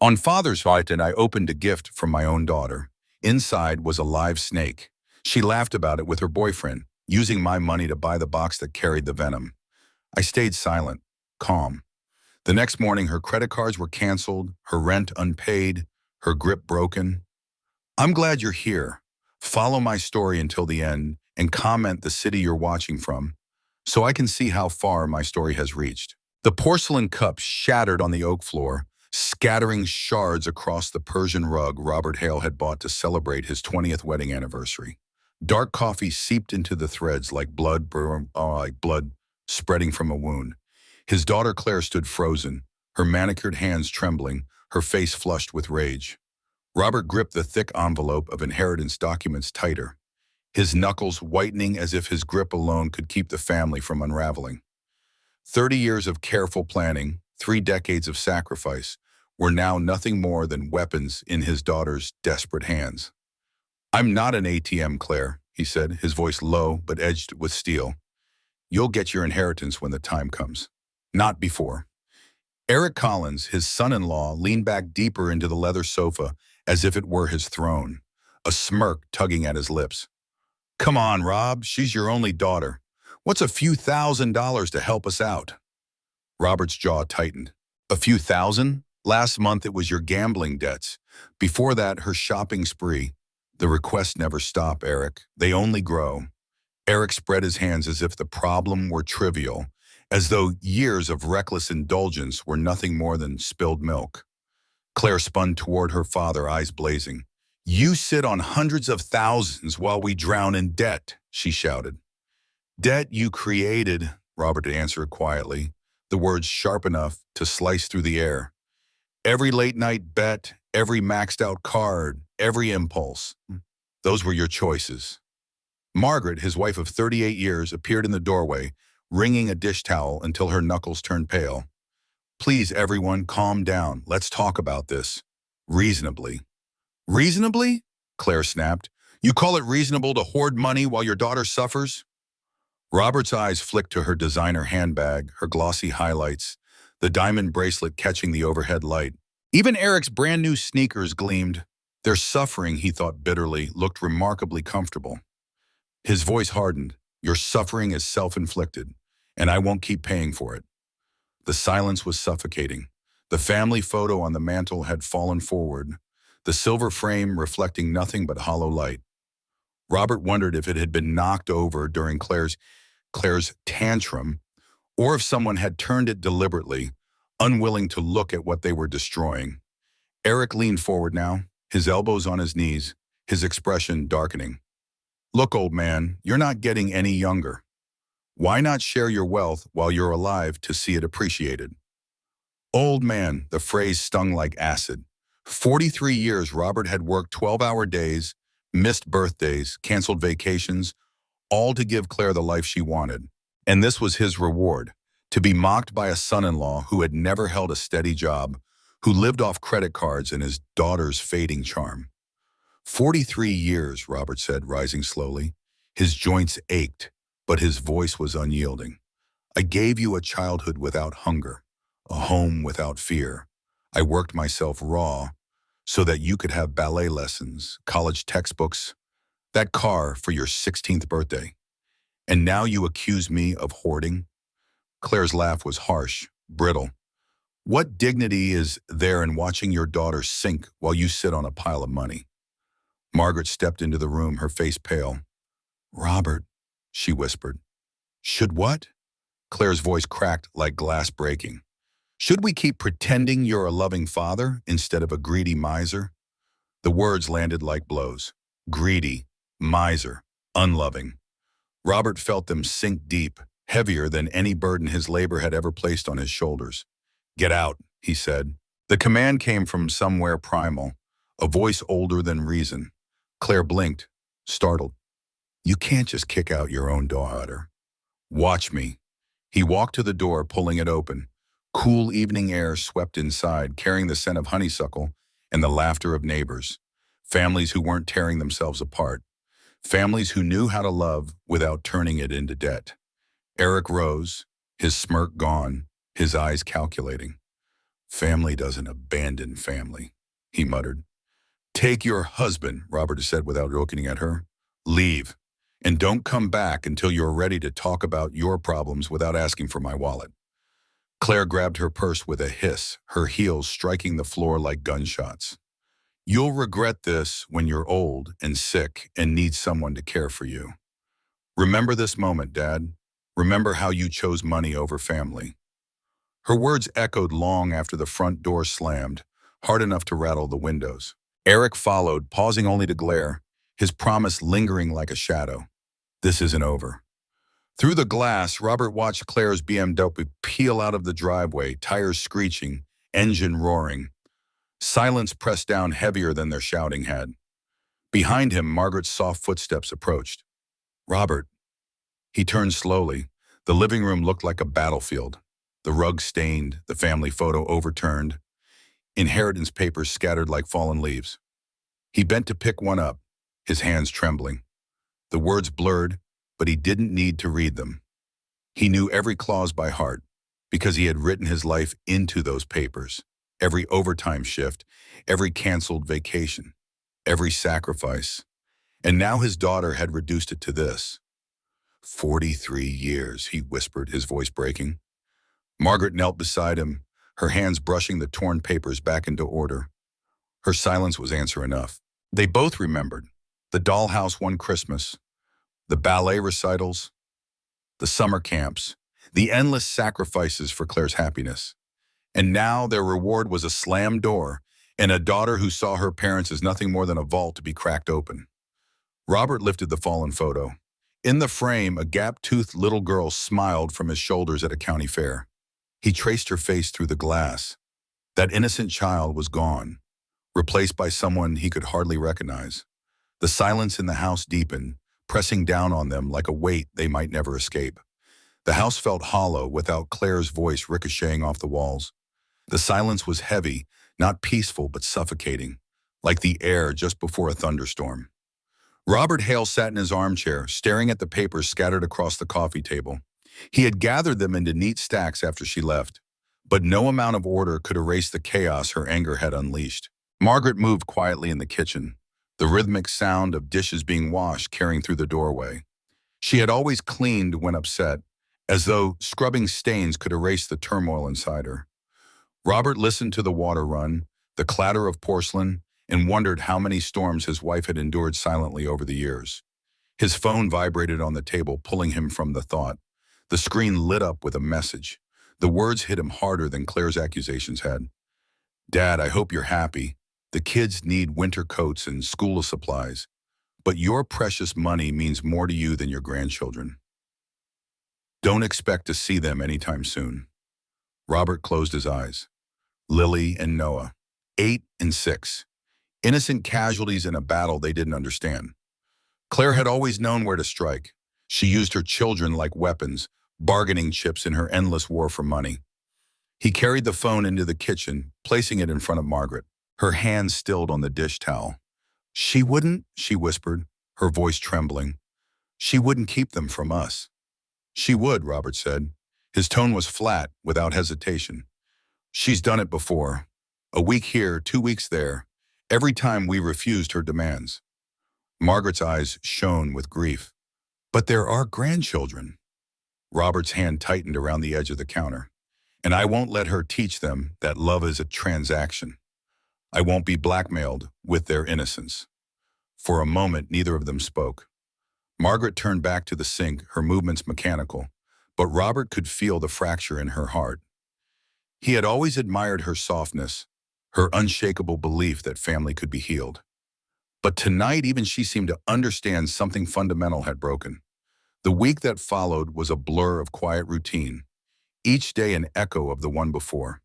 On Father's Night, I opened a gift from my own daughter. Inside was a live snake. She laughed about it with her boyfriend, using my money to buy the box that carried the venom. I stayed silent, calm. The next morning, her credit cards were canceled, her rent unpaid, her grip broken. I'm glad you're here. Follow my story until the end and comment the city you're watching from so I can see how far my story has reached. The porcelain cup shattered on the oak floor, scattering shards across the Persian rug Robert Hale had bought to celebrate his 20th wedding anniversary. Dark coffee seeped into the threads like blood spreading from a wound. His daughter Claire stood frozen, her manicured hands trembling, her face flushed with rage. Robert gripped the thick envelope of inheritance documents tighter, his knuckles whitening as if his grip alone could keep the family from unraveling. 30 years of careful planning, 3 decades of sacrifice, were now nothing more than weapons in his daughter's desperate hands. "I'm not an ATM, Claire," he said, his voice low but edged with steel. "You'll get your inheritance when the time comes. Not before." Eric Collins, his son-in-law, leaned back deeper into the leather sofa as if it were his throne, a smirk tugging at his lips. "Come on, Rob, she's your only daughter. What's a few $1,000s to help us out?" Robert's jaw tightened. "A few thousand? Last month it was your gambling debts. Before that, her shopping spree. The requests never stop, Eric. They only grow." Eric spread his hands as if the problem were trivial, as though years of reckless indulgence were nothing more than spilled milk. Claire spun toward her father, eyes blazing. "You sit on hundreds of thousands while we drown in debt," she shouted. "Debt you created," Robert answered quietly, the words sharp enough to slice through the air. "Every late-night bet, every maxed-out card, every impulse. Those were your choices." Margaret, his wife of 38 years, appeared in the doorway, wringing a dish towel until her knuckles turned pale. "Please, everyone, calm down. Let's talk about this. Reasonably." "Reasonably?" Claire snapped. "You call it reasonable to hoard money while your daughter suffers?" Robert's eyes flicked to her designer handbag, her glossy highlights, the diamond bracelet catching the overhead light. Even Eric's brand new sneakers gleamed. Their suffering, he thought bitterly, looked remarkably comfortable. His voice hardened. "Your suffering is self-inflicted, and I won't keep paying for it." The silence was suffocating. The family photo on the mantel had fallen forward, the silver frame reflecting nothing but hollow light. Robert wondered if it had been knocked over during Claire's tantrum, or if someone had turned it deliberately, unwilling to look at what they were destroying. Eric leaned forward now, his elbows on his knees, his expression darkening. "Look, old man, you're not getting any younger. Why not share your wealth while you're alive to see it appreciated?" Old man, the phrase stung like acid. 43 years Robert had worked 12-hour days, missed birthdays, canceled vacations, all to give Claire the life she wanted. And this was his reward, to be mocked by a son-in-law who had never held a steady job, who lived off credit cards and his daughter's fading charm. 43 years, Robert said, rising slowly. His joints ached, but his voice was unyielding. "I gave you a childhood without hunger, a home without fear. I worked myself raw so that you could have ballet lessons, college textbooks, that car for your 16th birthday. And now you accuse me of hoarding?" Claire's laugh was harsh, brittle. "What dignity is there in watching your daughter sink while you sit on a pile of money?" Margaret stepped into the room, her face pale. "Robert," she whispered. "Should what?" Claire's voice cracked like glass breaking. "Should we keep pretending you're a loving father instead of a greedy miser?" The words landed like blows. Greedy, miser, unloving. Robert felt them sink deep, heavier than any burden his labor had ever placed on his shoulders. "Get out," he said. The command came from somewhere primal, a voice older than reason. Claire blinked, startled. "You can't just kick out your own daughter." "Watch me." He walked to the door, pulling it open. Cool evening air swept inside, carrying the scent of honeysuckle and the laughter of neighbors. Families who weren't tearing themselves apart. Families who knew how to love without turning it into debt. Eric rose, his smirk gone, his eyes calculating. Family doesn't abandon family, he muttered. Take your husband, Robert said without looking at her. Leave, and don't come back until you're ready to talk about your problems without asking for my wallet. Claire grabbed her purse with a hiss, her heels striking the floor like gunshots. You'll regret this when you're old and sick and need someone to care for you. Remember this moment, Dad. Remember how you chose money over family. Her words echoed long after the front door slammed, hard enough to rattle the windows. Eric followed, pausing only to glare, his promise lingering like a shadow. This isn't over. Through the glass, Robert watched Claire's BMW peel out of the driveway, tires screeching, engine roaring. Silence pressed down heavier than their shouting had. Behind him, Margaret's soft footsteps approached. Robert. He turned slowly. The living room looked like a battlefield. The rug stained, the family photo overturned, inheritance papers scattered like fallen leaves. He bent to pick one up, his hands trembling. The words blurred, but he didn't need to read them. He knew every clause by heart, because he had written his life into those papers. Every overtime shift, every canceled vacation, every sacrifice. And now his daughter had reduced it to this. 43 years, he whispered, his voice breaking. Margaret knelt beside him, her hands brushing the torn papers back into order. Her silence was answer enough. They both remembered the dollhouse one Christmas, the ballet recitals, the summer camps, the endless sacrifices for Claire's happiness. And now their reward was a slammed door and a daughter who saw her parents as nothing more than a vault to be cracked open. Robert lifted the fallen photo. In the frame, a gap-toothed little girl smiled from his shoulders at a county fair. He traced her face through the glass. That innocent child was gone, replaced by someone he could hardly recognize. The silence in the house deepened, pressing down on them like a weight they might never escape. The house felt hollow without Claire's voice ricocheting off the walls. The silence was heavy, not peaceful but suffocating, like the air just before a thunderstorm. Robert Hale sat in his armchair, staring at the papers scattered across the coffee table. He had gathered them into neat stacks after she left, but no amount of order could erase the chaos her anger had unleashed. Margaret moved quietly in the kitchen, the rhythmic sound of dishes being washed carrying through the doorway. She had always cleaned when upset, as though scrubbing stains could erase the turmoil inside her. Robert listened to the water run, the clatter of porcelain, and wondered how many storms his wife had endured silently over the years. His phone vibrated on the table, pulling him from the thought. The screen lit up with a message. The words hit him harder than Claire's accusations had. Dad, I hope you're happy. The kids need winter coats and school supplies, but your precious money means more to you than your grandchildren. Don't expect to see them anytime soon. Robert closed his eyes. Lily and Noah, 8 and 6. Innocent casualties in a battle they didn't understand. Claire had always known where to strike. She used her children like weapons, bargaining chips in her endless war for money. He carried the phone into the kitchen, placing it in front of Margaret, her hands stilled on the dish towel. She wouldn't, she whispered, her voice trembling. She wouldn't keep them from us. She would, Robert said. His tone was flat, without hesitation. She's done it before. A week here, 2 weeks there. Every time we refused her demands. Margaret's eyes shone with grief. But there are grandchildren. Robert's hand tightened around the edge of the counter. And I won't let her teach them that love is a transaction. I won't be blackmailed with their innocence. For a moment, neither of them spoke. Margaret turned back to the sink, her movements mechanical, but Robert could feel the fracture in her heart. He had always admired her softness, her unshakable belief that family could be healed. But tonight, even she seemed to understand something fundamental had broken. The week that followed was a blur of quiet routine, each day an echo of the one before.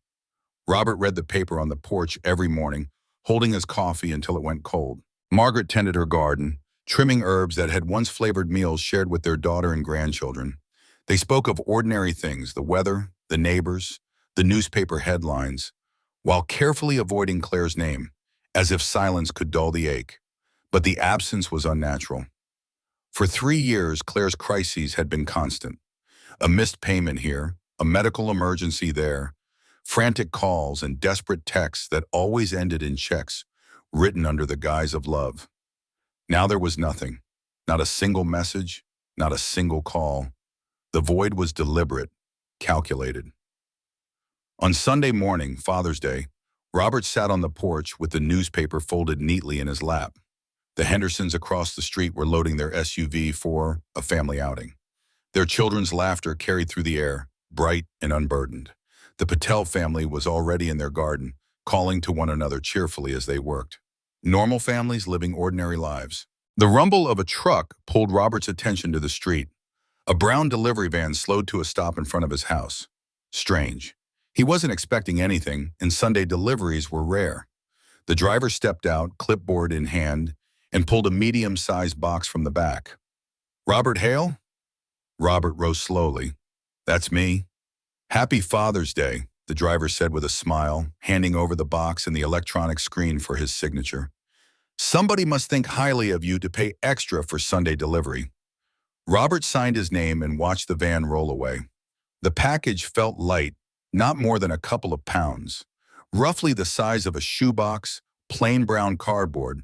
Robert read the paper on the porch every morning, holding his coffee until it went cold. Margaret tended her garden, trimming herbs that had once flavored meals shared with their daughter and grandchildren. They spoke of ordinary things, the weather, the neighbors, the newspaper headlines, while carefully avoiding Claire's name, as if silence could dull the ache. But the absence was unnatural. For 3 years, Claire's crises had been constant. A missed payment here, a medical emergency there, frantic calls and desperate texts that always ended in checks, written under the guise of love. Now there was nothing, not a single message, not a single call. The void was deliberate, calculated. On Sunday morning, Father's Day, Robert sat on the porch with the newspaper folded neatly in his lap. The Hendersons across the street were loading their SUV for a family outing. Their children's laughter carried through the air, bright and unburdened. The Patel family was already in their garden, calling to one another cheerfully as they worked. Normal families living ordinary lives. The rumble of a truck pulled Robert's attention to the street. A brown delivery van slowed to a stop in front of his house. Strange. He wasn't expecting anything, and Sunday deliveries were rare. The driver stepped out, clipboard in hand, and pulled a medium-sized box from the back. "Robert Hale?" Robert rose slowly. "That's me." "Happy Father's Day," the driver said with a smile, handing over the box and the electronic screen for his signature. "Somebody must think highly of you to pay extra for Sunday delivery." Robert signed his name and watched the van roll away. The package felt light, not more than a couple of pounds, roughly the size of a shoebox, plain brown cardboard.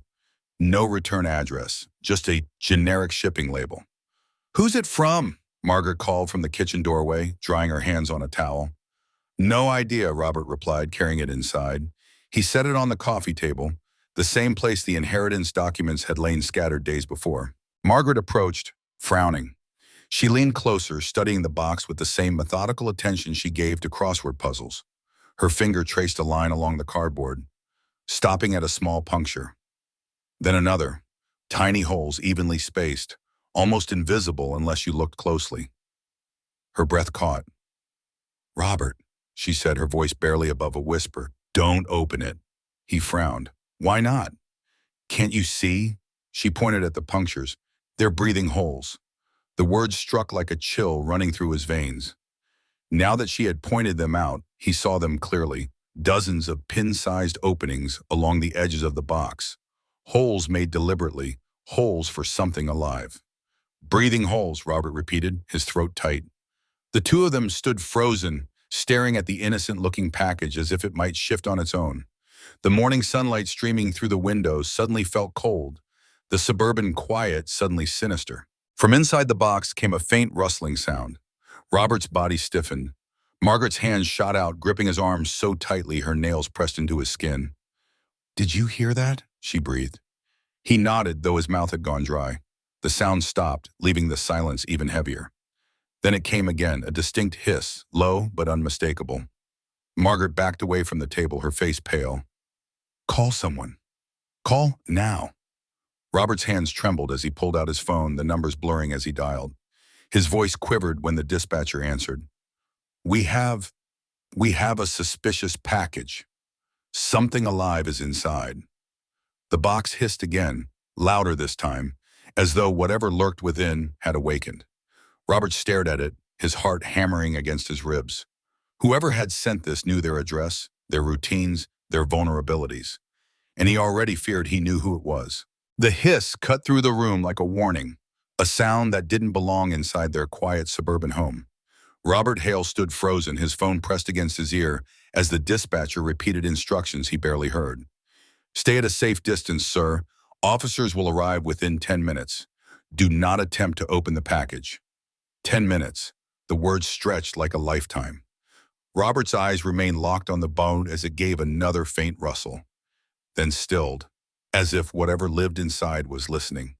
No return address, just a generic shipping label. "Who's it from?" Margaret called from the kitchen doorway, drying her hands on a towel. "No idea," Robert replied, carrying it inside. He set it on the coffee table, the same place the inheritance documents had lain scattered days before. Margaret approached, frowning. She leaned closer, studying the box with the same methodical attention she gave to crossword puzzles. Her finger traced a line along the cardboard, stopping at a small puncture. Then another, tiny holes evenly spaced, almost invisible unless you looked closely. Her breath caught. "Robert," she said, her voice barely above a whisper, "don't open it." He frowned. "Why not?" "Can't you see?" She pointed at the punctures. "They're breathing holes." The words struck like a chill running through his veins. Now that she had pointed them out, he saw them clearly. Dozens of pin-sized openings along the edges of the box. Holes made deliberately, holes for something alive. "Breathing holes," Robert repeated, his throat tight. The two of them stood frozen, staring at the innocent-looking package as if it might shift on its own. The morning sunlight streaming through the windows suddenly felt cold, the suburban quiet suddenly sinister. From inside the box came a faint rustling sound. Robert's body stiffened. Margaret's hands shot out, gripping his arms so tightly her nails pressed into his skin. "Did you hear that?" she breathed. He nodded, though his mouth had gone dry. The sound stopped, leaving the silence even heavier. Then it came again, a distinct hiss, low but unmistakable. Margaret backed away from the table, her face pale. "Call someone. Call now." Robert's hands trembled as he pulled out his phone, the numbers blurring as he dialed. His voice quivered when the dispatcher answered. We have a suspicious package. Something alive is inside." The box hissed again, louder this time, as though whatever lurked within had awakened. Robert stared at it, his heart hammering against his ribs. Whoever had sent this knew their address, their routines, their vulnerabilities. And he already feared he knew who it was. The hiss cut through the room like a warning, a sound that didn't belong inside their quiet suburban home. Robert Hale stood frozen, his phone pressed against his ear as the dispatcher repeated instructions he barely heard. "Stay at a safe distance, sir. Officers will arrive within 10 minutes. Do not attempt to open the package." 10 minutes. The words stretched like a lifetime. Robert's eyes remained locked on the bone as it gave another faint rustle, then stilled, as if whatever lived inside was listening.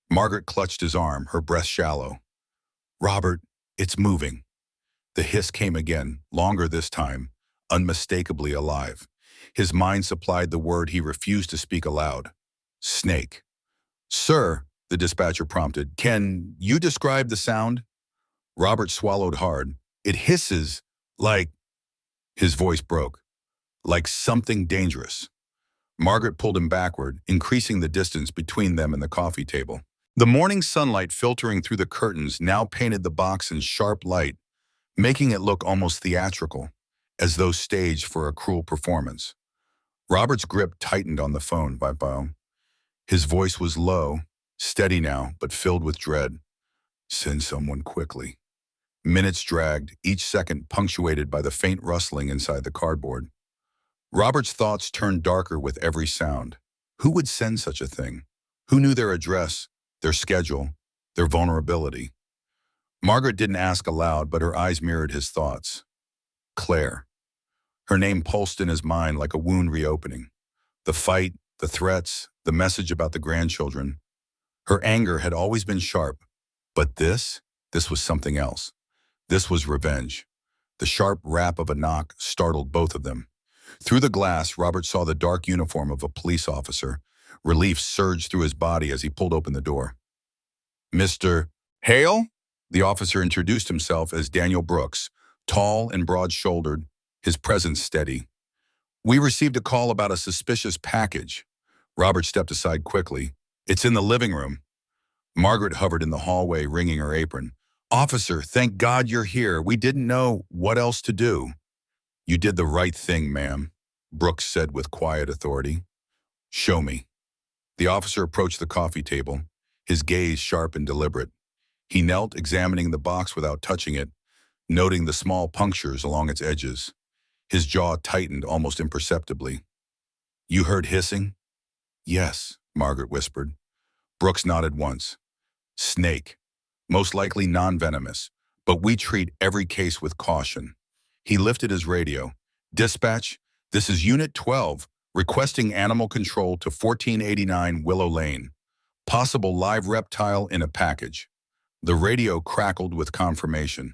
Margaret clutched his arm, her breath shallow. "Robert, it's moving." The hiss came again, longer this time, unmistakably alive. His mind supplied the word he refused to speak aloud. "Snake." "Sir," the dispatcher prompted, "can you describe the sound?" Robert swallowed hard. "It hisses like—" His voice broke. "Like something dangerous." Margaret pulled him backward, increasing the distance between them and the coffee table. The morning sunlight filtering through the curtains now painted the box in sharp light, making it look almost theatrical, as though staged for a cruel performance. Robert's grip tightened on the phone. His voice was low, steady now, but filled with dread. "Send someone quickly." Minutes dragged, each second punctuated by the faint rustling inside the cardboard. Robert's thoughts turned darker with every sound. Who would send such a thing? Who knew their address, their schedule, their vulnerability? Margaret didn't ask aloud, but her eyes mirrored his thoughts. Claire. Her name pulsed in his mind like a wound reopening. The fight, the threats, the message about the grandchildren. Her anger had always been sharp, but this was something else. This was revenge. The sharp rap of a knock startled both of them. Through the glass, Robert saw the dark uniform of a police officer. Relief surged through his body as he pulled open the door. Mr. Hale? The officer introduced himself as Daniel Brooks, tall and broad-shouldered, his presence steady. We received a call about a suspicious package. Robert stepped aside quickly. It's in the living room. Margaret hovered in the hallway, wringing her apron. Officer, thank God you're here. We didn't know what else to do. You did the right thing, ma'am, Brooks said with quiet authority. Show me. The officer approached the coffee table, his gaze sharp and deliberate. He knelt, examining the box without touching it, noting the small punctures along its edges. His jaw tightened almost imperceptibly. You heard hissing? Yes, Margaret whispered. Brooks nodded once. Snake. Most likely non-venomous, but we treat every case with caution. He lifted his radio. Dispatch, this is Unit 12, requesting animal control to 1489 Willow Lane. Possible live reptile in a package. The radio crackled with confirmation.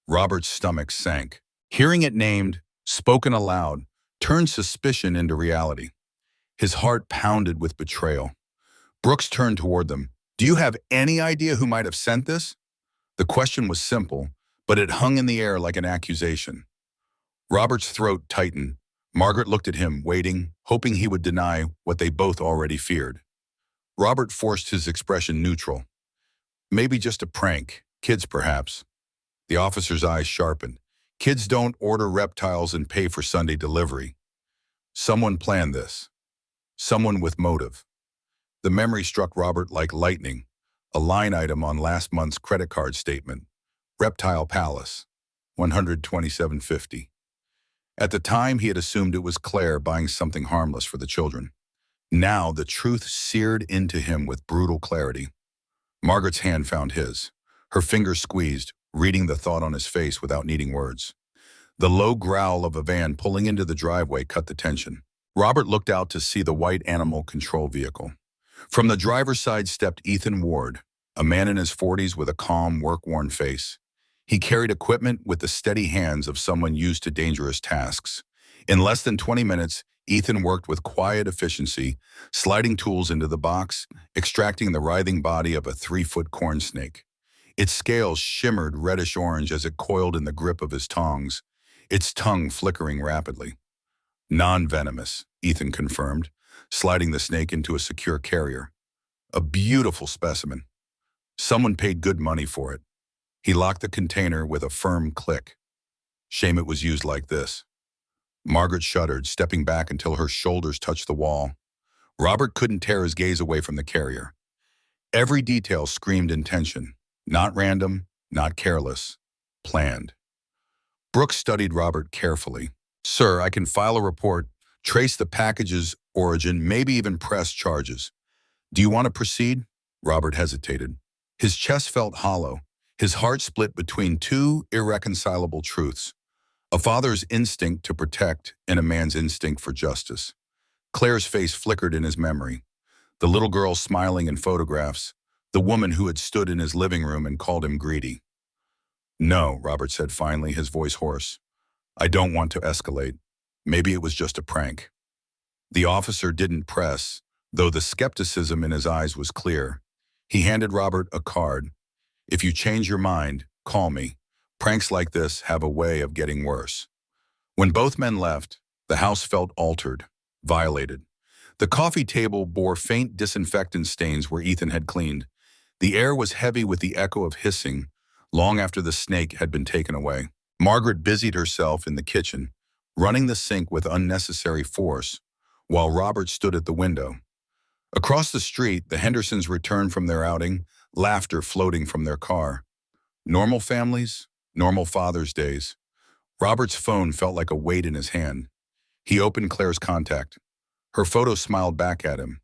Robert's stomach sank. Hearing it named, spoken aloud, turned suspicion into reality. His heart pounded with betrayal. Brooks turned toward them. Do you have any idea who might have sent this? The question was simple, but it hung in the air like an accusation. Robert's throat tightened. Margaret looked at him, waiting, hoping he would deny what they both already feared. Robert forced his expression neutral. Maybe just a prank. Kids, perhaps. The officer's eyes sharpened. Kids don't order reptiles and pay for Sunday delivery. Someone planned this. Someone with motive. The memory struck Robert like lightning, a line item on last month's credit card statement. Reptile Palace, $127.50. At the time, he had assumed it was Claire buying something harmless for the children. Now, the truth seared into him with brutal clarity. Margaret's hand found his. Her fingers squeezed, reading the thought on his face without needing words. The low growl of a van pulling into the driveway cut the tension. Robert looked out to see the white animal control vehicle. From the driver's side stepped Ethan Ward, a man in his 40s with a calm, work-worn face. He carried equipment with the steady hands of someone used to dangerous tasks. In less than 20 minutes, Ethan worked with quiet efficiency, sliding tools into the box, extracting the writhing body of a 3-foot corn snake. Its scales shimmered reddish-orange as it coiled in the grip of his tongs, its tongue flickering rapidly. Non-venomous, Ethan confirmed, sliding the snake into a secure carrier. A beautiful specimen. Someone paid good money for it. He locked the container with a firm click. Shame it was used like this. Margaret shuddered, stepping back until her shoulders touched the wall. Robert couldn't tear his gaze away from the carrier. Every detail screamed intention. Not random, not careless. Planned. Brooks studied Robert carefully. Sir, I can file a report, trace the package's origin, maybe even press charges. Do you want to proceed? Robert hesitated. His chest felt hollow, his heart split between two irreconcilable truths. A father's instinct to protect and a man's instinct for justice. Claire's face flickered in his memory. The little girl smiling in photographs, the woman who had stood in his living room and called him greedy. No, Robert said finally, his voice hoarse. I don't want to escalate. Maybe it was just a prank. The officer didn't press, though the skepticism in his eyes was clear. He handed Robert a card. If you change your mind, call me. Pranks like this have a way of getting worse. When both men left, the house felt altered, violated. The coffee table bore faint disinfectant stains where Ethan had cleaned. The air was heavy with the echo of hissing, long after the snake had been taken away. Margaret busied herself in the kitchen, running the sink with unnecessary force, while Robert stood at the window. Across the street, the Hendersons returned from their outing, laughter floating from their car. Normal families, normal Father's Days. Robert's phone felt like a weight in his hand. He opened Claire's contact. Her photo smiled back at him,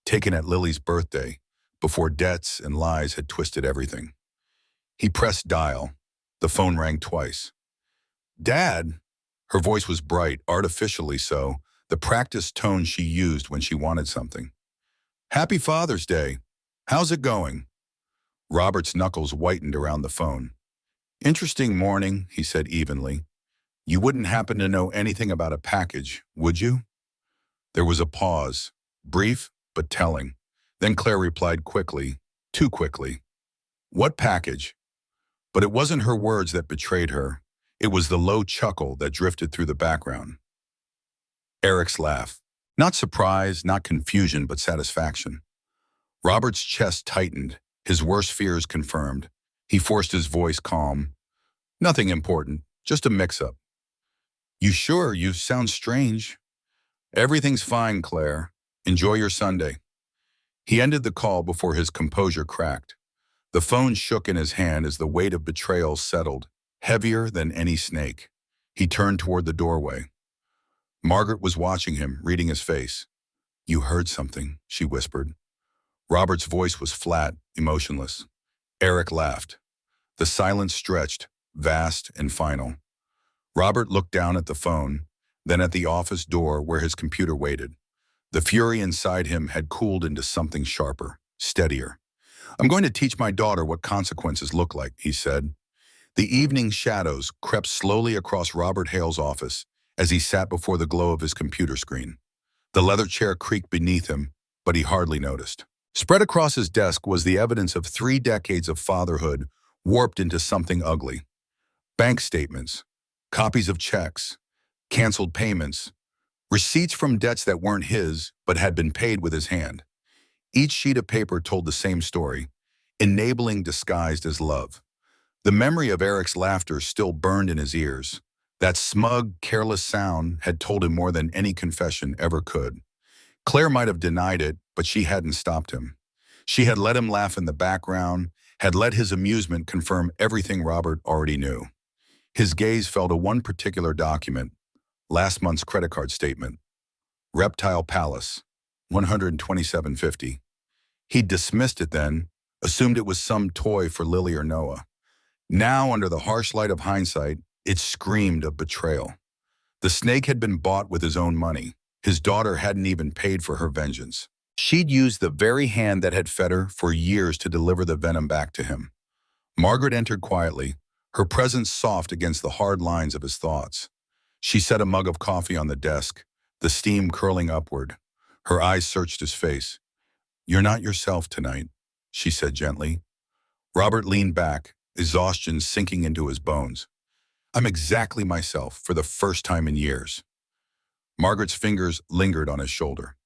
taken at Lily's birthday, before debts and lies had twisted everything. He pressed dial. The phone rang twice. "Dad!" Her voice was bright, artificially so, the practiced tone she used when she wanted something. "Happy Father's Day. How's it going?" Robert's knuckles whitened around the phone. "Interesting morning," he said evenly. "You wouldn't happen to know anything about a package, would you?" There was a pause, brief but telling. Then Claire replied quickly, too quickly. "What package?" But it wasn't her words that betrayed her. It was the low chuckle that drifted through the background. Eric's laugh. Not surprise, not confusion, but satisfaction. Robert's chest tightened, his worst fears confirmed. He forced his voice calm. "Nothing important, just a mix-up." "You sure? You sound strange." "Everything's fine, Claire. Enjoy your Sunday." He ended the call before his composure cracked. The phone shook in his hand as the weight of betrayal settled, heavier than any snake. He turned toward the doorway. Margaret was watching him, reading his face. "You heard something," she whispered. Robert's voice was flat, emotionless. Eric laughed. The silence stretched, vast and final. Robert looked down at the phone, then at the office door where his computer waited. The fury inside him had cooled into something sharper, steadier. "I'm going to teach my daughter what consequences look like," he said. The evening shadows crept slowly across Robert Hale's office as he sat before the glow of his computer screen. The leather chair creaked beneath him, but he hardly noticed. Spread across his desk was the evidence of 3 decades of fatherhood warped into something ugly. Bank statements, copies of checks, canceled payments, receipts from debts that weren't his but had been paid with his hand. Each sheet of paper told the same story, enabling disguised as love. The memory of Eric's laughter still burned in his ears. That smug, careless sound had told him more than any confession ever could. Claire might have denied it, but she hadn't stopped him. She had let him laugh in the background, had let his amusement confirm everything Robert already knew. His gaze fell to one particular document, last month's credit card statement. Reptile Palace, $127.50. He'd dismissed it then, assumed it was some toy for Lily or Noah. Now, under the harsh light of hindsight, it screamed of betrayal. The snake had been bought with his own money. His daughter hadn't even paid for her vengeance. She'd used the very hand that had fed her for years to deliver the venom back to him. Margaret entered quietly, her presence soft against the hard lines of his thoughts. She set a mug of coffee on the desk, the steam curling upward. Her eyes searched his face. "You're not yourself tonight," she said gently. Robert leaned back, exhaustion sinking into his bones. "I'm exactly myself for the first time in years." Margaret's fingers lingered on his shoulder.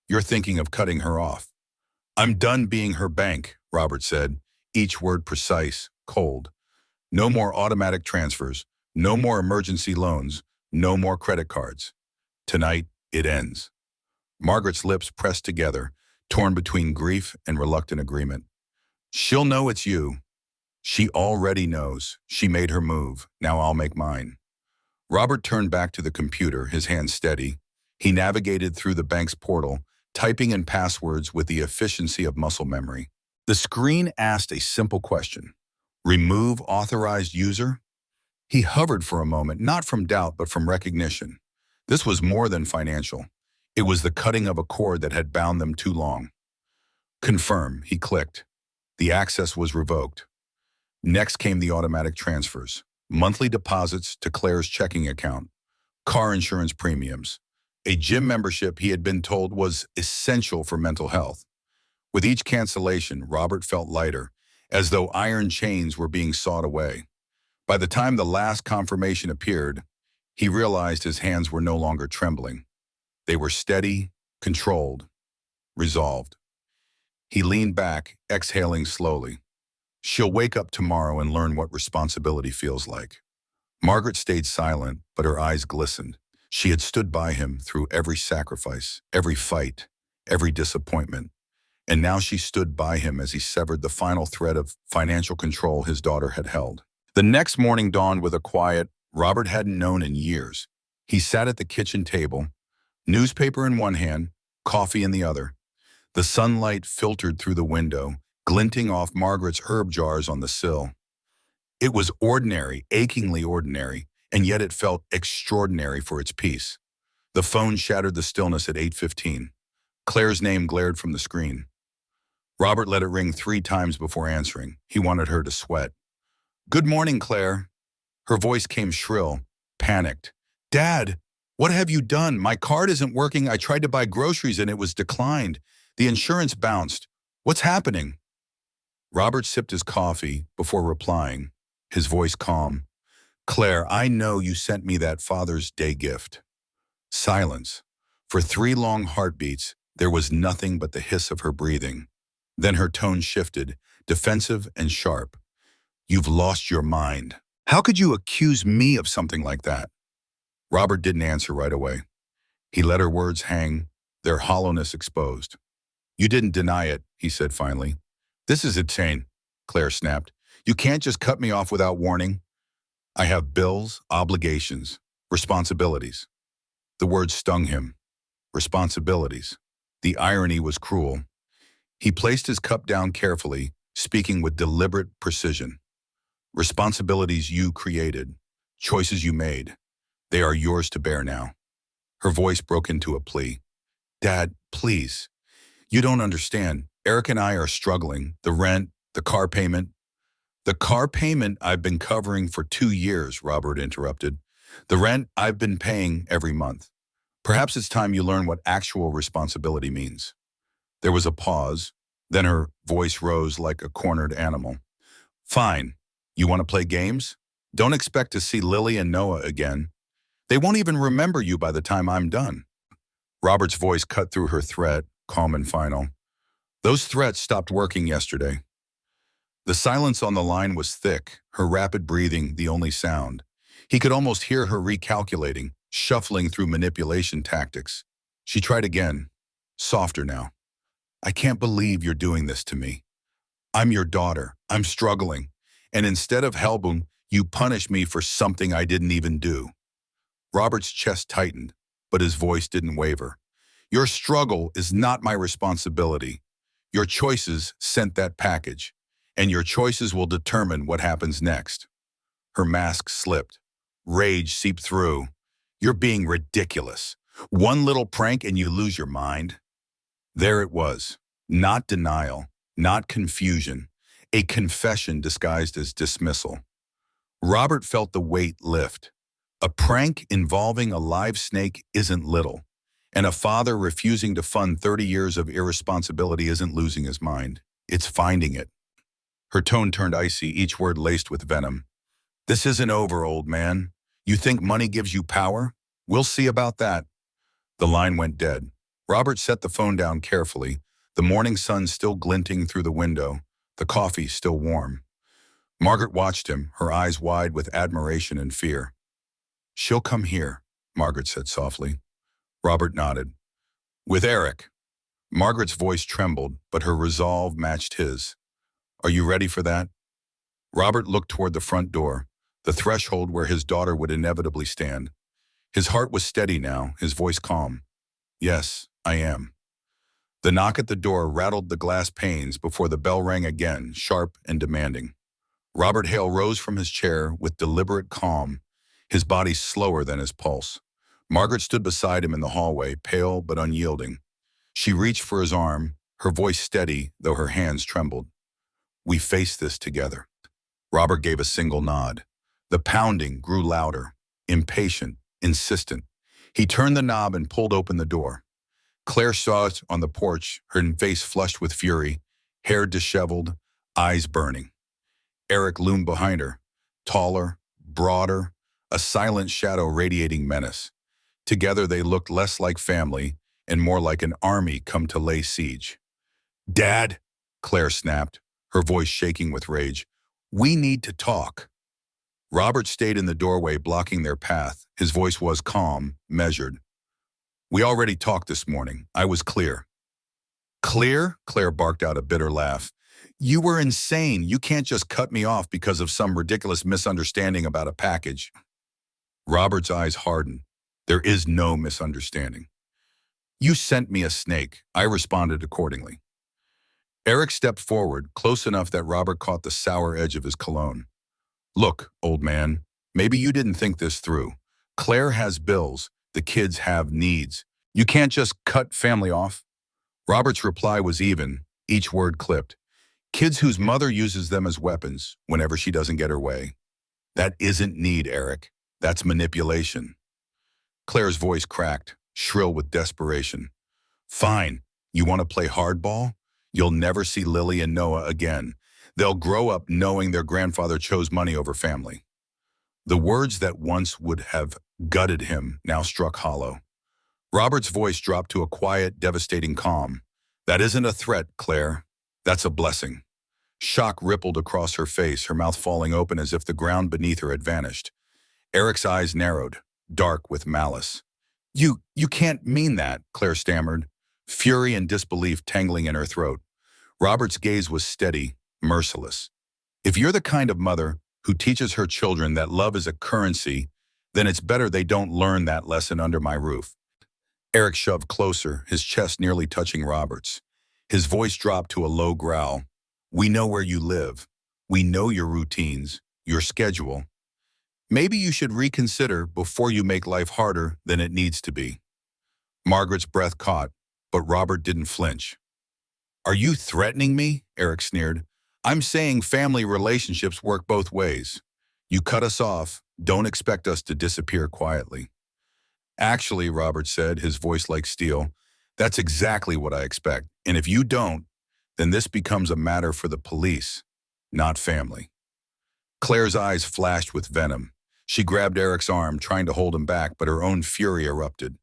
"You're thinking of cutting her off." "I'm done being her bank," Robert said, each word precise, cold. "No more automatic transfers, no more emergency loans, no more credit cards. Tonight, it ends." Margaret's lips pressed together, torn between grief and reluctant agreement. "She'll know it's you." "She already knows. She made her move. Now I'll make mine." Robert turned back to the computer, his hand steady. He navigated through the bank's portal, typing in passwords with the efficiency of muscle memory. The screen asked a simple question. "Remove authorized user?" He hovered for a moment, not from doubt but from recognition. This was more than financial. It was the cutting of a cord that had bound them too long. "Confirm," he clicked. The access was revoked. Next came the automatic transfers, monthly deposits to Claire's checking account, car insurance premiums, a gym membership he had been told was essential for mental health. With each cancellation, Robert felt lighter, as though iron chains were being sawed away. By the time the last confirmation appeared, he realized his hands were no longer trembling. They were steady, controlled, resolved. He leaned back, exhaling slowly. She'll wake up tomorrow and learn what responsibility feels like. Margaret stayed silent, but her eyes glistened. She had stood by him through every sacrifice, every fight, every disappointment. And now she stood by him as he severed the final thread of financial control his daughter had held. The next morning dawned with a quiet Robert hadn't known in years. He sat at the kitchen table, newspaper in one hand, coffee in the other. The sunlight filtered through the window, glinting off Margaret's herb jars on the sill. It was ordinary, achingly ordinary, and yet it felt extraordinary for its peace. The phone shattered the stillness at 8:15. Claire's name glared from the screen. Robert let it ring 3 times before answering. He wanted her to sweat. "Good morning, Claire." Her voice came shrill, panicked. "Dad, what have you done? My card isn't working. I tried to buy groceries and it was declined. The insurance bounced. What's happening?" Robert sipped his coffee before replying, his voice calm. "Claire, I know you sent me that Father's Day gift." Silence. For 3 long heartbeats, there was nothing but the hiss of her breathing. Then her tone shifted, defensive and sharp. "You've lost your mind. How could you accuse me of something like that?" Robert didn't answer right away. He let her words hang, their hollowness exposed. "You didn't deny it," he said finally. "This is insane," Claire snapped. "You can't just cut me off without warning. I have bills, obligations, responsibilities." The words stung him. Responsibilities. The irony was cruel. He placed his cup down carefully, speaking with deliberate precision. "Responsibilities you created, choices you made. They are yours to bear now." Her voice broke into a plea. "Dad, please. You don't understand. Eric and I are struggling. The rent, the car payment." "The car payment I've been covering for 2 years," Robert interrupted. "The rent I've been paying every month. Perhaps it's time you learn what actual responsibility means." There was a pause. Then her voice rose like a cornered animal. "Fine. You want to play games? Don't expect to see Lily and Noah again. They won't even remember you by the time I'm done." Robert's voice cut through her threat, calm and final. "Those threats stopped working yesterday." The silence on the line was thick, her rapid breathing the only sound. He could almost hear her recalculating, shuffling through manipulation tactics. She tried again, softer now. "I can't believe you're doing this to me. I'm your daughter. I'm struggling. And instead of helping, you punish me for something I didn't even do." Robert's chest tightened, but his voice didn't waver. "Your struggle is not my responsibility. Your choices sent that package, and your choices will determine what happens next." Her mask slipped. Rage seeped through. "You're being ridiculous. One little prank and you lose your mind." There it was. Not denial, not confusion. A confession disguised as dismissal. Robert felt the weight lift. A prank involving a live snake isn't little, and a father refusing to fund 30 years of irresponsibility isn't losing his mind. It's finding it. Her tone turned icy, each word laced with venom. "This isn't over, old man. You think money gives you power? We'll see about that." The line went dead. Robert set the phone down carefully, the morning sun still glinting through the window, the coffee still warm. Margaret watched him, her eyes wide with admiration and fear. "She'll come here," Margaret said softly. Robert nodded. "With Eric." Margaret's voice trembled, but her resolve matched his. "Are you ready for that?" Robert looked toward the front door, the threshold where his daughter would inevitably stand. His heart was steady now, his voice calm. "Yes, I am." The knock at the door rattled the glass panes before the bell rang again, sharp and demanding. Robert Hale rose from his chair with deliberate calm, his body slower than his pulse. Margaret stood beside him in the hallway, pale but unyielding. She reached for his arm, her voice steady, though her hands trembled. "We face this together." Robert gave a single nod. The pounding grew louder, impatient, insistent. He turned the knob and pulled open the door. Claire saw it on the porch, her face flushed with fury, hair disheveled, eyes burning. Eric loomed behind her, taller, broader, a silent shadow radiating menace. Together they looked less like family and more like an army come to lay siege. "Dad," Claire snapped, her voice shaking with rage, "we need to talk." Robert stayed in the doorway, blocking their path. His voice was calm, measured. "We already talked this morning. I was clear." Clear? Claire barked out a bitter laugh. You were insane. You can't just cut me off because of some ridiculous misunderstanding about a package. Robert's eyes hardened. There is no misunderstanding. You sent me a snake. I responded accordingly. Eric stepped forward, close enough that Robert caught the sour edge of his cologne. Look, old man, maybe you didn't think this through. Claire has bills. The kids have needs. You can't just cut family off. Robert's reply was even, each word clipped. Kids whose mother uses them as weapons whenever she doesn't get her way. That isn't need, Eric. That's manipulation. Claire's voice cracked, shrill with desperation. Fine. You want to play hardball? You'll never see Lily and Noah again. They'll grow up knowing their grandfather chose money over family. The words that once would have gutted him now struck hollow. Robert's voice dropped to a quiet, devastating calm. That isn't a threat, Claire. That's a blessing. Shock rippled across her face, her mouth falling open as if the ground beneath her had vanished. Eric's eyes narrowed, dark with malice. You can't mean that, Claire stammered, fury and disbelief tangling in her throat. Robert's gaze was steady, merciless. If you're the kind of mother who teaches her children that love is a currency, then it's better they don't learn that lesson under my roof. Eric shoved closer, his chest nearly touching Robert's. His voice dropped to a low growl. We know where you live. We know your routines, your schedule. Maybe you should reconsider before you make life harder than it needs to be. Margaret's breath caught, but Robert didn't flinch. Are you threatening me? Eric sneered. I'm saying family relationships work both ways. You cut us off, don't expect us to disappear quietly. Actually, Robert said, his voice like steel, that's exactly what I expect. And if you don't, then this becomes a matter for the police, not family. Claire's eyes flashed with venom. She grabbed Eric's arm, trying to hold him back, but her own fury erupted.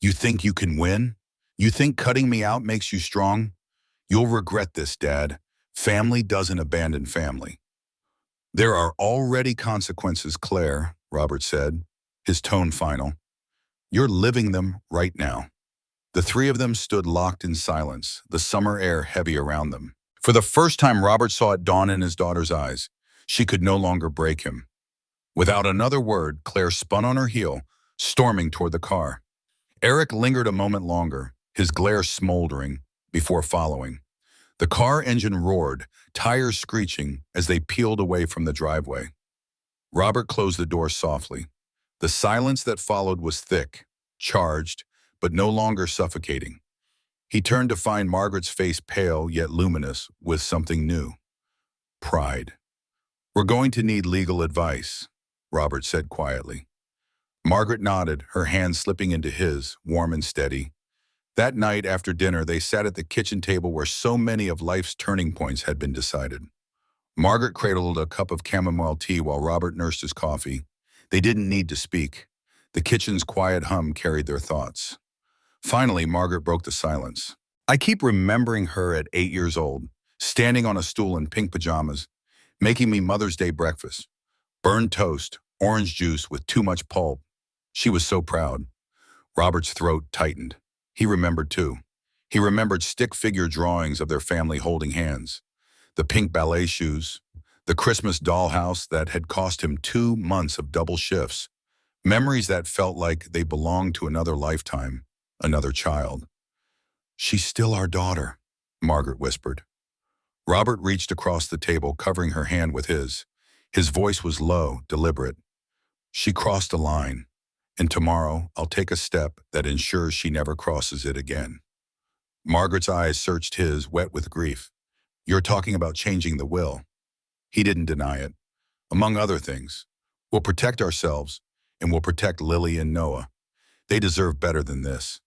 You think you can win? You think cutting me out makes you strong? You'll regret this, Dad. Family doesn't abandon family. There are already consequences, Claire, Robert said, his tone final. You're living them right now. The three of them stood locked in silence, the summer air heavy around them. For the first time, Robert saw it dawn in his daughter's eyes. She could no longer break him. Without another word, Claire spun on her heel, storming toward the car. Eric lingered a moment longer, his glare smoldering, before following. The car engine roared, tires screeching as they peeled away from the driveway. Robert closed the door softly. The silence that followed was thick, charged, but no longer suffocating. He turned to find Margaret's face pale yet luminous with something new. Pride. We're going to need legal advice, Robert said quietly. Margaret nodded, her hand slipping into his, warm and steady. That night after dinner, they sat at the kitchen table where so many of life's turning points had been decided. Margaret cradled a cup of chamomile tea while Robert nursed his coffee. They didn't need to speak. The kitchen's quiet hum carried their thoughts. Finally, Margaret broke the silence. I keep remembering her at 8 years old, standing on a stool in pink pajamas, making me Mother's Day breakfast. Burned toast, orange juice with too much pulp. She was so proud. Robert's throat tightened. He remembered too. He remembered stick figure drawings of their family holding hands, the pink ballet shoes, the Christmas dollhouse that had cost him 2 months of double shifts, memories that felt like they belonged to another lifetime, another child. She's still our daughter, Margaret whispered. Robert reached across the table, covering her hand with his. His voice was low, deliberate. She crossed a line, and tomorrow I'll take a step that ensures she never crosses it again. Margaret's eyes searched his, wet with grief. You're talking about changing the will. He didn't deny it. Among other things, we'll protect ourselves, and we'll protect Lily and Noah. They deserve better than this.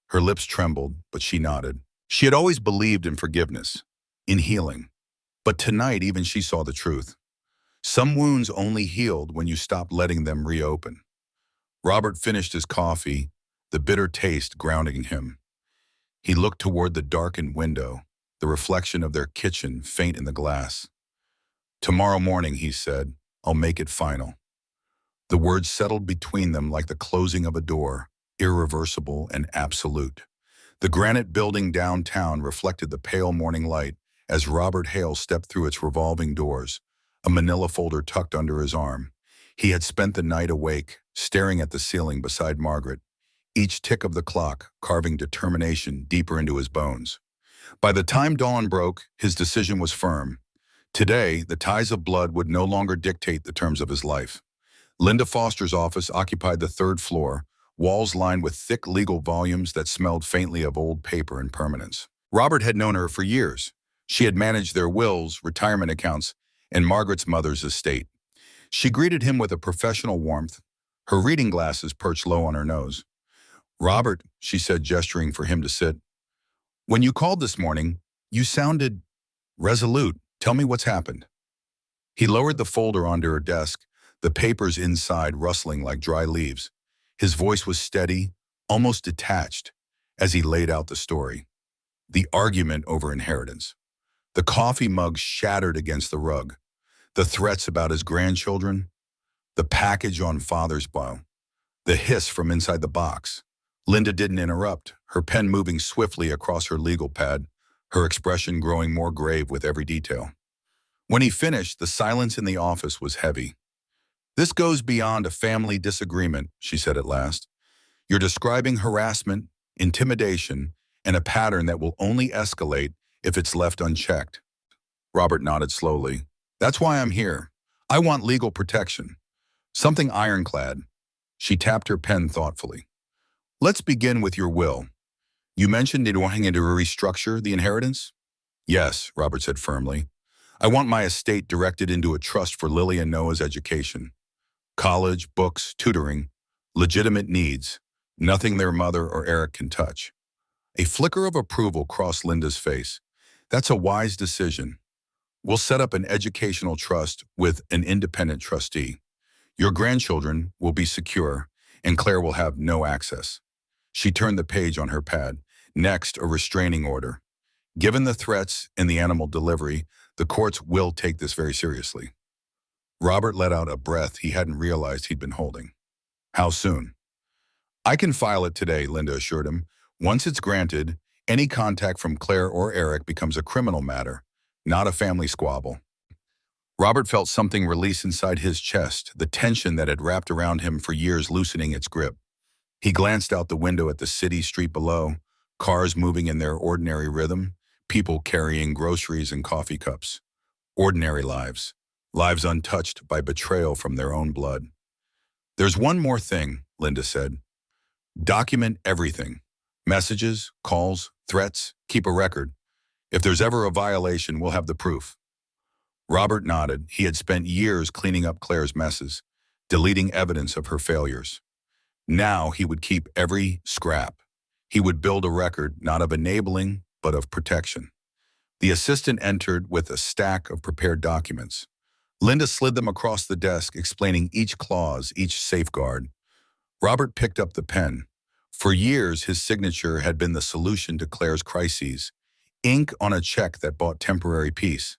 Her lips trembled, but she nodded. She had always believed in forgiveness, in healing. But tonight, even she saw the truth. Some wounds only healed when you stopped letting them reopen. Robert finished his coffee, the bitter taste grounding him. He looked toward the darkened window, the reflection of their kitchen faint in the glass. Tomorrow morning, he said, I'll make it final. The words settled between them like the closing of a door, irreversible and absolute. The granite building downtown reflected the pale morning light as Robert Hale stepped through its revolving doors, a manila folder tucked under his arm. He had spent the night awake, staring at the ceiling beside Margaret, each tick of the clock carving determination deeper into his bones. By the time dawn broke, his decision was firm. Today, the ties of blood would no longer dictate the terms of his life. Linda Foster's office occupied the third floor, walls lined with thick legal volumes that smelled faintly of old paper and permanence. Robert had known her for years. She had managed their wills, retirement accounts, and Margaret's mother's estate. She greeted him with a professional warmth, her reading glasses perched low on her nose. "Robert," she said, gesturing for him to sit, "when you called this morning, you sounded resolute. Tell me what's happened." He lowered the folder onto her desk, the papers inside rustling like dry leaves. His voice was steady, almost detached, as he laid out the story. The argument over inheritance. The coffee mug shattered against the rug. The threats about his grandchildren. The package on father's bow. The hiss from inside the box. Linda didn't interrupt, her pen moving swiftly across her legal pad, her expression growing more grave with every detail. When he finished, the silence in the office was heavy. "This goes beyond a family disagreement," she said at last. "You're describing harassment, intimidation, and a pattern that will only escalate if it's left unchecked." Robert nodded slowly. "That's why I'm here. I want legal protection. Something ironclad." She tapped her pen thoughtfully. "Let's begin with your will. You mentioned you're wanting to restructure the inheritance?" "Yes," Robert said firmly. "I want my estate directed into a trust for Lily and Noah's education. College, books, tutoring, legitimate needs, nothing their mother or Eric can touch." A flicker of approval crossed Linda's face. "That's a wise decision. We'll set up an educational trust with an independent trustee. Your grandchildren will be secure, and Claire will have no access." She turned the page on her pad. "Next, a restraining order. Given the threats and the animal delivery, the courts will take this very seriously." Robert let out a breath he hadn't realized he'd been holding. "How soon?" "I can file it today," Linda assured him. "Once it's granted, any contact from Claire or Eric becomes a criminal matter, not a family squabble." Robert felt something release inside his chest, the tension that had wrapped around him for years loosening its grip. He glanced out the window at the city street below, cars moving in their ordinary rhythm, people carrying groceries and coffee cups. Ordinary lives, lives untouched by betrayal from their own blood. "There's one more thing," Linda said. "Document everything. Messages, calls, threats, keep a record. If there's ever a violation, we'll have the proof." Robert nodded. He had spent years cleaning up Claire's messes, deleting evidence of her failures. Now he would keep every scrap. He would build a record not of enabling, but of protection. The assistant entered with a stack of prepared documents. Linda slid them across the desk, explaining each clause, each safeguard. Robert picked up the pen. For years, his signature had been the solution to Claire's crises, ink on a check that bought temporary peace.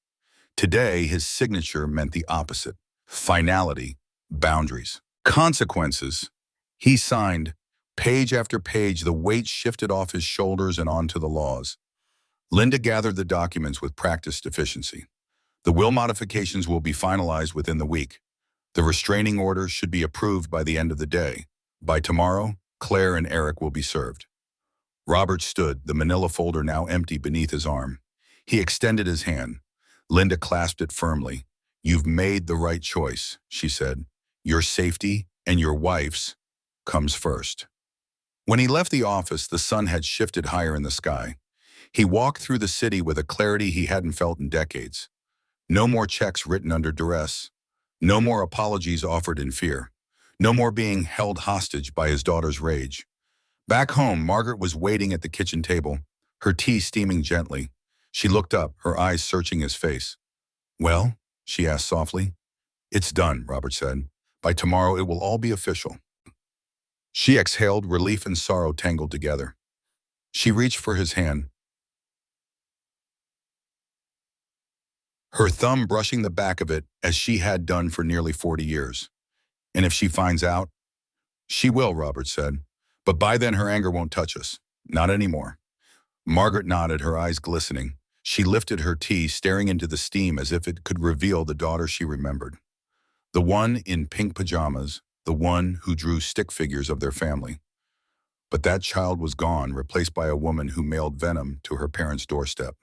Today, his signature meant the opposite: finality, boundaries, consequences. He signed. Page after page, the weight shifted off his shoulders and onto the laws. Linda gathered the documents with practiced efficiency. The will modifications will be finalized within the week. The restraining order should be approved by the end of the day. By tomorrow, Claire and Eric will be served. Robert stood, the manila folder now empty beneath his arm. He extended his hand. Linda clasped it firmly. "You've made the right choice," she said. "Your safety and your wife's comes first." When he left the office, the sun had shifted higher in the sky. He walked through the city with a clarity he hadn't felt in decades. No more checks written under duress. No more apologies offered in fear. No more being held hostage by his daughter's rage. Back home, Margaret was waiting at the kitchen table, her tea steaming gently. She looked up, her eyes searching his face. "Well?" she asked softly. "It's done," Robert said. "By tomorrow, it will all be official." She exhaled, relief and sorrow tangled together. She reached for his hand, her thumb brushing the back of it as she had done for nearly 40 years. "And if she finds out?" "She will," Robert said. "But by then her anger won't touch us. Not anymore." Margaret nodded, her eyes glistening. She lifted her tea, staring into the steam as if it could reveal the daughter she remembered. The one in pink pajamas, the one who drew stick figures of their family. But that child was gone, replaced by a woman who mailed venom to her parents' doorstep.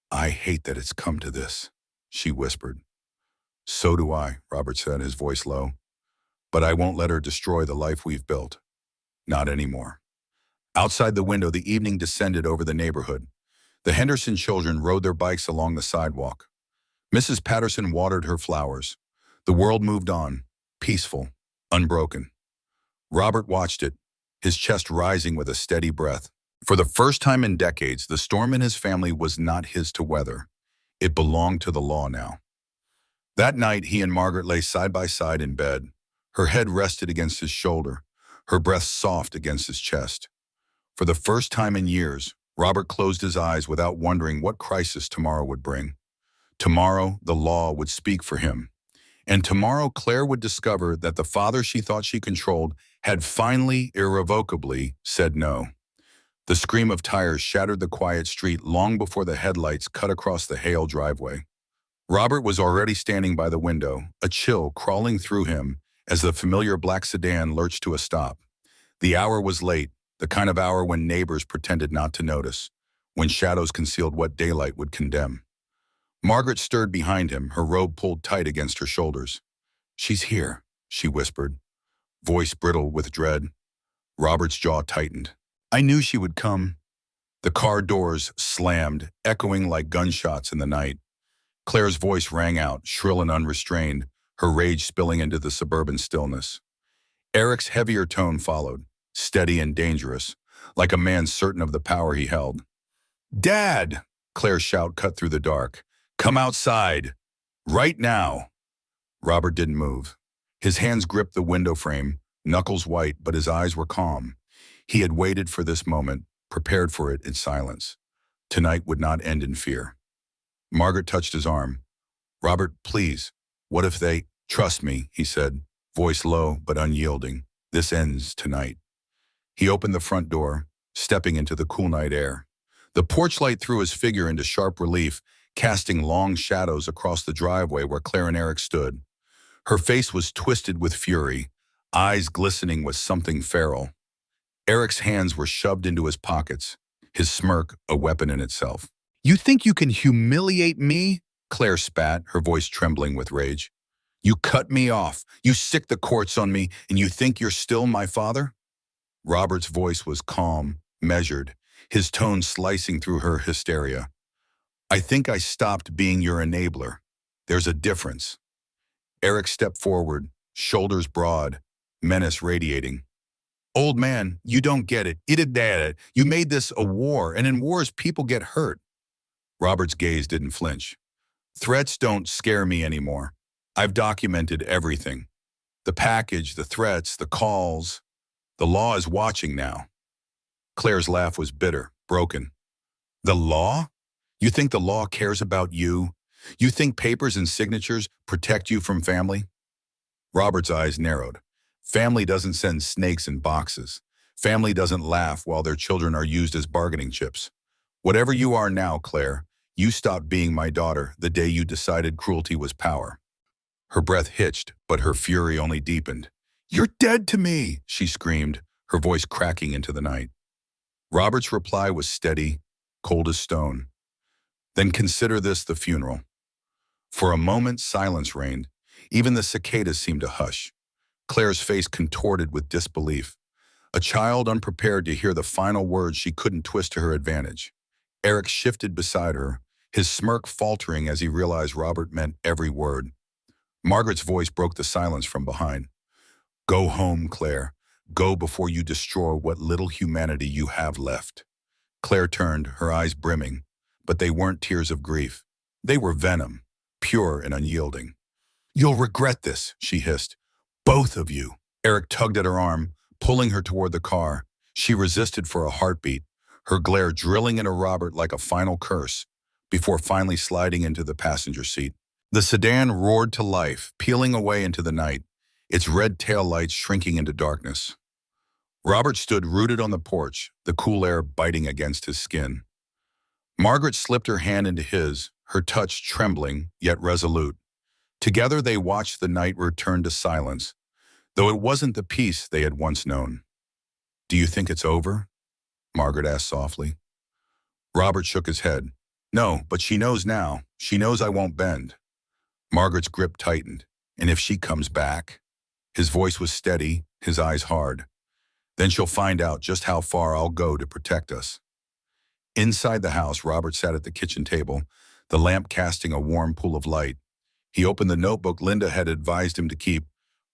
"I hate that it's come to this," she whispered. "So do I," Robert said, his voice low. "But I won't let her destroy the life we've built. Not anymore." Outside the window, the evening descended over the neighborhood. The Henderson children rode their bikes along the sidewalk. Mrs. Patterson watered her flowers. The world moved on, peaceful, unbroken. Robert watched it, his chest rising with a steady breath. For the first time in decades, the storm in his family was not his to weather. It belonged to the law now. That night, he and Margaret lay side by side in bed. Her head rested against his shoulder, her breath soft against his chest. For the first time in years, Robert closed his eyes without wondering what crisis tomorrow would bring. Tomorrow, the law would speak for him. And tomorrow, Claire would discover that the father she thought she controlled had finally, irrevocably, said no. The scream of tires shattered the quiet street long before the headlights cut across the Hale driveway. Robert was already standing by the window, a chill crawling through him as the familiar black sedan lurched to a stop. The hour was late, the kind of hour when neighbors pretended not to notice, when shadows concealed what daylight would condemn. Margaret stirred behind him, her robe pulled tight against her shoulders. "She's here," she whispered, voice brittle with dread. Robert's jaw tightened. "I knew she would come." The car doors slammed, echoing like gunshots in the night. Claire's voice rang out, shrill and unrestrained, her rage spilling into the suburban stillness. Eric's heavier tone followed, steady and dangerous, like a man certain of the power he held. "Dad!" Claire's shout cut through the dark. "Come outside! Right now!" Robert didn't move. His hands gripped the window frame, knuckles white, but his eyes were calm. He had waited for this moment, prepared for it in silence. Tonight would not end in fear. Margaret touched his arm. "Robert, please, what if they—" "Trust me," he said, voice low but unyielding. "This ends tonight." He opened the front door, stepping into the cool night air. The porch light threw his figure into sharp relief, casting long shadows across the driveway where Claire and Eric stood. Her face was twisted with fury, eyes glistening with something feral. Eric's hands were shoved into his pockets, his smirk a weapon in itself. "You think you can humiliate me?" Claire spat, her voice trembling with rage. "You cut me off, you sick the courts on me, and you think you're still my father?" Robert's voice was calm, measured, his tone slicing through her hysteria. "I think I stopped being your enabler. There's a difference." Eric stepped forward, shoulders broad, menace radiating. "Old man, you don't get it. You made this a war, and in wars people get hurt." Robert's gaze didn't flinch. "Threats don't scare me anymore. I've documented everything. The package, the threats, the calls. The law is watching now." Claire's laugh was bitter, broken. "The law? You think the law cares about you? You think papers and signatures protect you from family?" Robert's eyes narrowed. Family doesn't send snakes in boxes. Family doesn't laugh while their children are used as bargaining chips. Whatever you are now, Claire, you stopped being my daughter the day you decided cruelty was power. Her breath hitched, but her fury only deepened. "You're dead to me," she screamed, her voice cracking into the night. Robert's reply was steady, cold as stone. "Then consider this the funeral." For a moment, silence reigned. Even the cicadas seemed to hush. Claire's face contorted with disbelief. A child unprepared to hear the final words she couldn't twist to her advantage. Eric shifted beside her, his smirk faltering as he realized Robert meant every word. Margaret's voice broke the silence from behind. "Go home, Claire. Go before you destroy what little humanity you have left." Claire turned, her eyes brimming, but they weren't tears of grief. They were venom, pure and unyielding. "You'll regret this," she hissed. "Both of you." Eric tugged at her arm, pulling her toward the car. She resisted for a heartbeat, her glare drilling into Robert like a final curse, before finally sliding into the passenger seat. The sedan roared to life, peeling away into the night, its red taillights shrinking into darkness. Robert stood rooted on the porch, the cool air biting against his skin. Margaret slipped her hand into his, her touch trembling, yet resolute. Together they watched the night return to silence, though it wasn't the peace they had once known. "Do you think it's over?" Margaret asked softly. Robert shook his head. "No, but she knows now. She knows I won't bend." Margaret's grip tightened. "And if she comes back?" His voice was steady, his eyes hard. "Then she'll find out just how far I'll go to protect us." Inside the house, Robert sat at the kitchen table, the lamp casting a warm pool of light. He opened the notebook Linda had advised him to keep,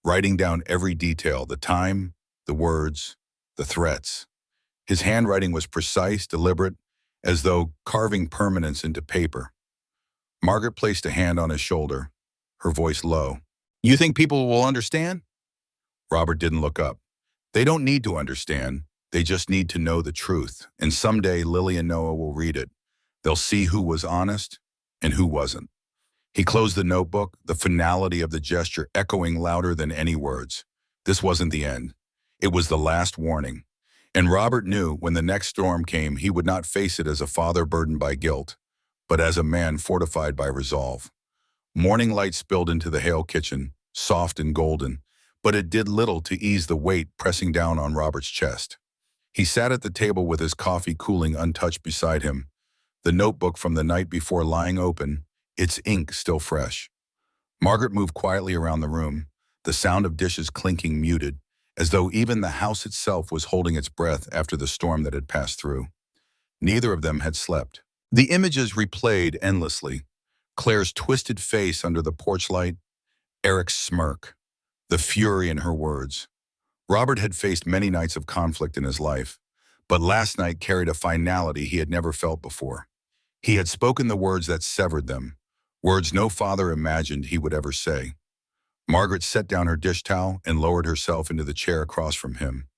writing down every detail, the time, the words, the threats. His handwriting was precise, deliberate, as though carving permanence into paper. Margaret placed a hand on his shoulder, her voice low. "You think people will understand?" Robert didn't look up. "They don't need to understand. They just need to know the truth. And someday Lily and Noah will read it. They'll see who was honest and who wasn't." He closed the notebook, the finality of the gesture echoing louder than any words. This wasn't the end. It was the last warning. And Robert knew when the next storm came, he would not face it as a father burdened by guilt, but as a man fortified by resolve. Morning light spilled into the Hale kitchen, soft and golden, but it did little to ease the weight pressing down on Robert's chest. He sat at the table with his coffee cooling untouched beside him, the notebook from the night before lying open, its ink still fresh. Margaret moved quietly around the room, the sound of dishes clinking muted, as though even the house itself was holding its breath after the storm that had passed through. Neither of them had slept. The images replayed endlessly. Claire's twisted face under the porch light, Eric's smirk, the fury in her words. Robert had faced many nights of conflict in his life, but last night carried a finality he had never felt before. He had spoken the words that severed them, words no father imagined he would ever say. Margaret set down her dish towel and lowered herself into the chair across from him.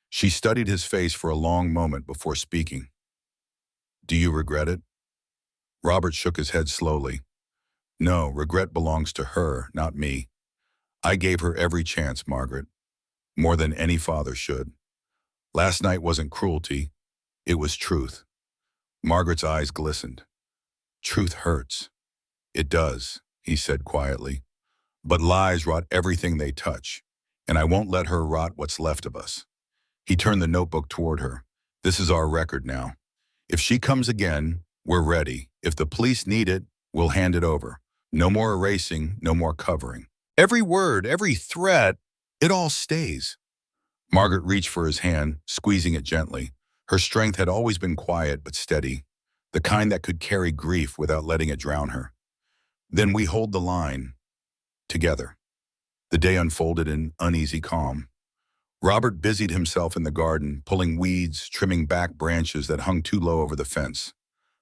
She studied his face for a long moment before speaking. "Do you regret it?" Robert shook his head slowly. "No, regret belongs to her, not me. I gave her every chance, Margaret, more than any father should. Last night wasn't cruelty, it was truth." Margaret's eyes glistened. "Truth hurts." "It does," he said quietly. "But lies rot everything they touch, and I won't let her rot what's left of us." He turned the notebook toward her. "This is our record now. If she comes again, we're ready. If the police need it, we'll hand it over. No more erasing, no more covering. Every word, every threat, it all stays." Margaret reached for his hand, squeezing it gently. Her strength had always been quiet but steady, the kind that could carry grief without letting it drown her. "Then we hold the line, together." The day unfolded in uneasy calm. Robert busied himself in the garden, pulling weeds, trimming back branches that hung too low over the fence.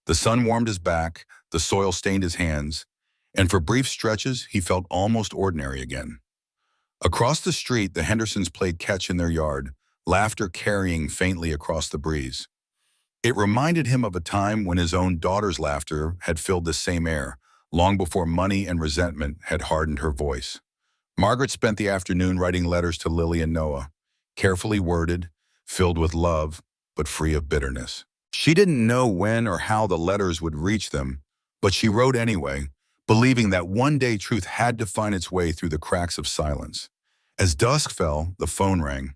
The sun warmed his back, the soil stained his hands, and for brief stretches he felt almost ordinary again. Across the street, the Hendersons played catch in their yard, laughter carrying faintly across the breeze. It reminded him of a time when his own daughter's laughter had filled the same air, long before money and resentment had hardened her voice. Margaret spent the afternoon writing letters to Lily and Noah, carefully worded, filled with love, but free of bitterness. She didn't know when or how the letters would reach them, but she wrote anyway, believing that one day truth had to find its way through the cracks of silence. As dusk fell, the phone rang.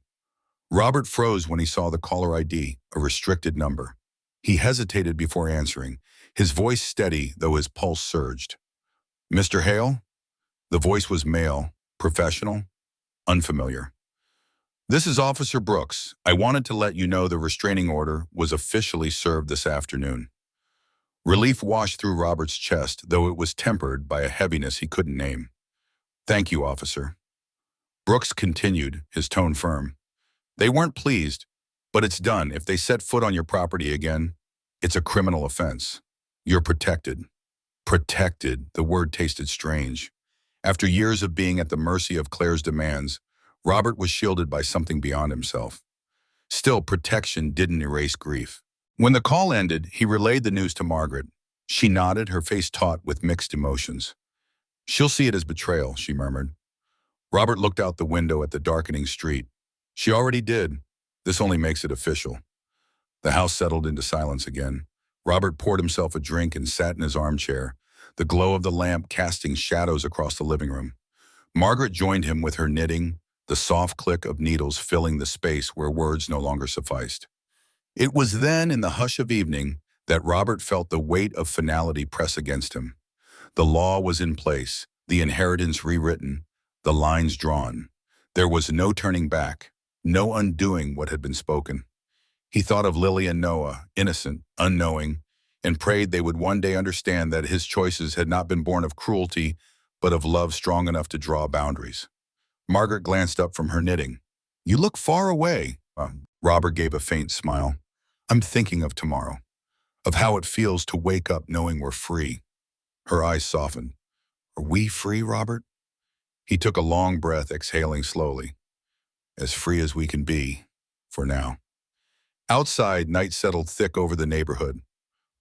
Robert froze when he saw the caller ID, a restricted number. He hesitated before answering, his voice steady, though his pulse surged. "Mr. Hale?" The voice was male, professional, unfamiliar. "This is Officer Brooks. I wanted to let you know the restraining order was officially served this afternoon." Relief washed through Robert's chest, though it was tempered by a heaviness he couldn't name. "Thank you, officer." Brooks continued, his tone firm. "They weren't pleased, but it's done. If they set foot on your property again, it's a criminal offense. You're protected." Protected, the word tasted strange. After years of being at the mercy of Claire's demands, Robert was shielded by something beyond himself. Still, protection didn't erase grief. When the call ended, he relayed the news to Margaret. She nodded, her face taut with mixed emotions. "She'll see it as betrayal," she murmured. Robert looked out the window at the darkening street. She already did. This only makes it official. The house settled into silence again. Robert poured himself a drink and sat in his armchair, the glow of the lamp casting shadows across the living room. Margaret joined him with her knitting, the soft click of needles filling the space where words no longer sufficed. It was then, in the hush of evening, that Robert felt the weight of finality press against him. The law was in place, the inheritance rewritten, the lines drawn. There was no turning back, no undoing what had been spoken. He thought of Lily and Noah, innocent, unknowing, and prayed they would one day understand that his choices had not been born of cruelty, but of love strong enough to draw boundaries. Margaret glanced up from her knitting. "You look far away." Robert gave a faint smile. "I'm thinking of tomorrow, of how it feels to wake up knowing we're free." Her eyes softened. "Are we free, Robert?" He took a long breath, exhaling slowly. "As free as we can be, for now." Outside, night settled thick over the neighborhood.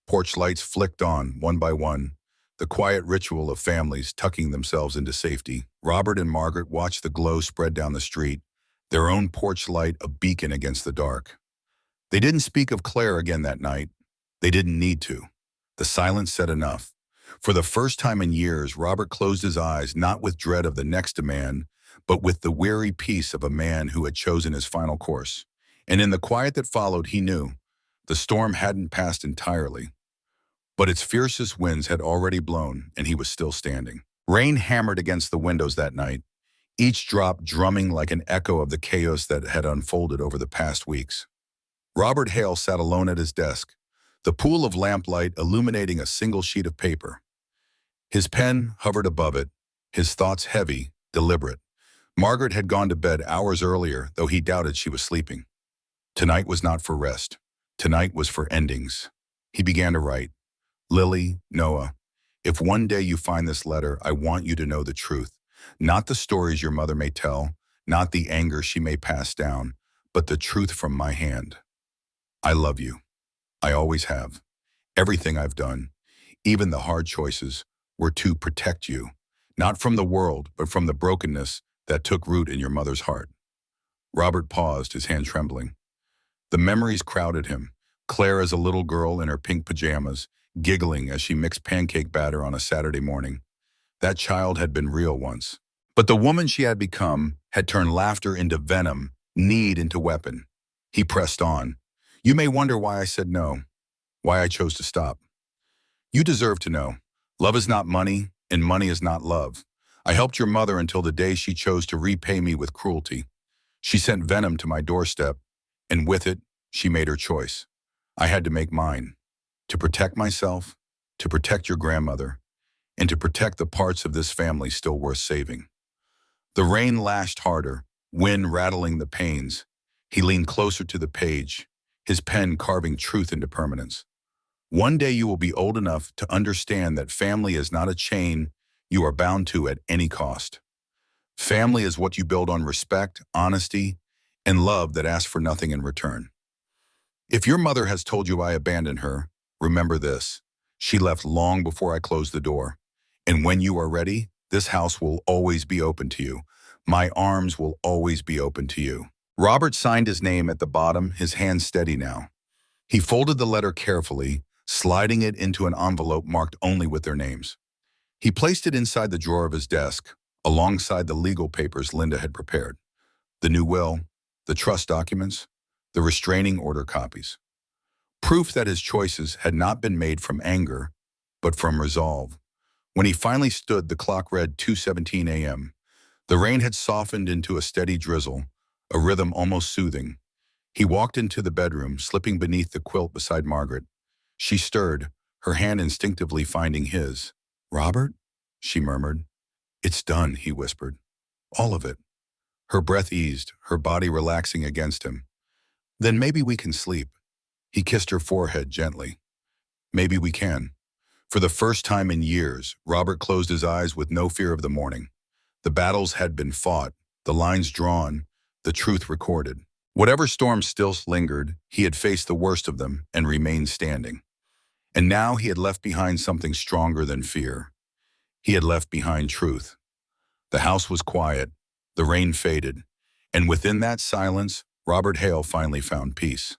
Porch lights flicked on, one by one, the quiet ritual of families tucking themselves into safety. Robert and Margaret watched the glow spread down the street, their own porch light a beacon against the dark. They didn't speak of Claire again that night. They didn't need to. The silence said enough. For the first time in years, Robert closed his eyes, not with dread of the next demand, but with the weary peace of a man who had chosen his final course. And in the quiet that followed, he knew the storm hadn't passed entirely, but its fiercest winds had already blown, and he was still standing. Rain hammered against the windows that night, each drop drumming like an echo of the chaos that had unfolded over the past weeks. Robert Hale sat alone at his desk, the pool of lamplight illuminating a single sheet of paper. His pen hovered above it, his thoughts heavy, deliberate. Margaret had gone to bed hours earlier, though he doubted she was sleeping. Tonight was not for rest. Tonight was for endings. He began to write. "Lily, Noah, if one day you find this letter, I want you to know the truth. Not the stories your mother may tell, not the anger she may pass down, but the truth from my hand. I love you. I always have. Everything I've done, even the hard choices, were to protect you, not from the world, but from the brokenness that took root in your mother's heart." Robert paused, his hand trembling. The memories crowded him. Claire as a little girl in her pink pajamas, giggling as she mixed pancake batter on a Saturday morning. That child had been real once. But the woman she had become had turned laughter into venom, need into weapon. He pressed on. "You may wonder why I said no, why I chose to stop. You deserve to know. Love is not money, and money is not love. I helped your mother until the day she chose to repay me with cruelty. She sent venom to my doorstep, and with it, she made her choice. I had to make mine. To protect myself, to protect your grandmother, and to protect the parts of this family still worth saving." The rain lashed harder, wind rattling the panes. He leaned closer to the page, his pen carving truth into permanence. "One day you will be old enough to understand that family is not a chain you are bound to at any cost. Family is what you build on respect, honesty, and love that asks for nothing in return. If your mother has told you I abandoned her, remember this. She left long before I closed the door. And when you are ready, this house will always be open to you. My arms will always be open to you." Robert signed his name at the bottom, his hand steady now. He folded the letter carefully, sliding it into an envelope marked only with their names. He placed it inside the drawer of his desk, alongside the legal papers Linda had prepared. The new will, the trust documents, the restraining order copies. Proof that his choices had not been made from anger, but from resolve. When he finally stood, the clock read 2:17 a.m. The rain had softened into a steady drizzle, a rhythm almost soothing. He walked into the bedroom, slipping beneath the quilt beside Margaret. She stirred, her hand instinctively finding his. "Robert?" she murmured. "It's done," he whispered. "All of it." Her breath eased, her body relaxing against him. "Then maybe we can sleep." He kissed her forehead gently. "Maybe we can." For the first time in years, Robert closed his eyes with no fear of the morning. The battles had been fought, the lines drawn, the truth recorded. Whatever storms still lingered, he had faced the worst of them and remained standing. And now he had left behind something stronger than fear. He had left behind truth. The house was quiet, the rain faded, and within that silence, Robert Hale finally found peace.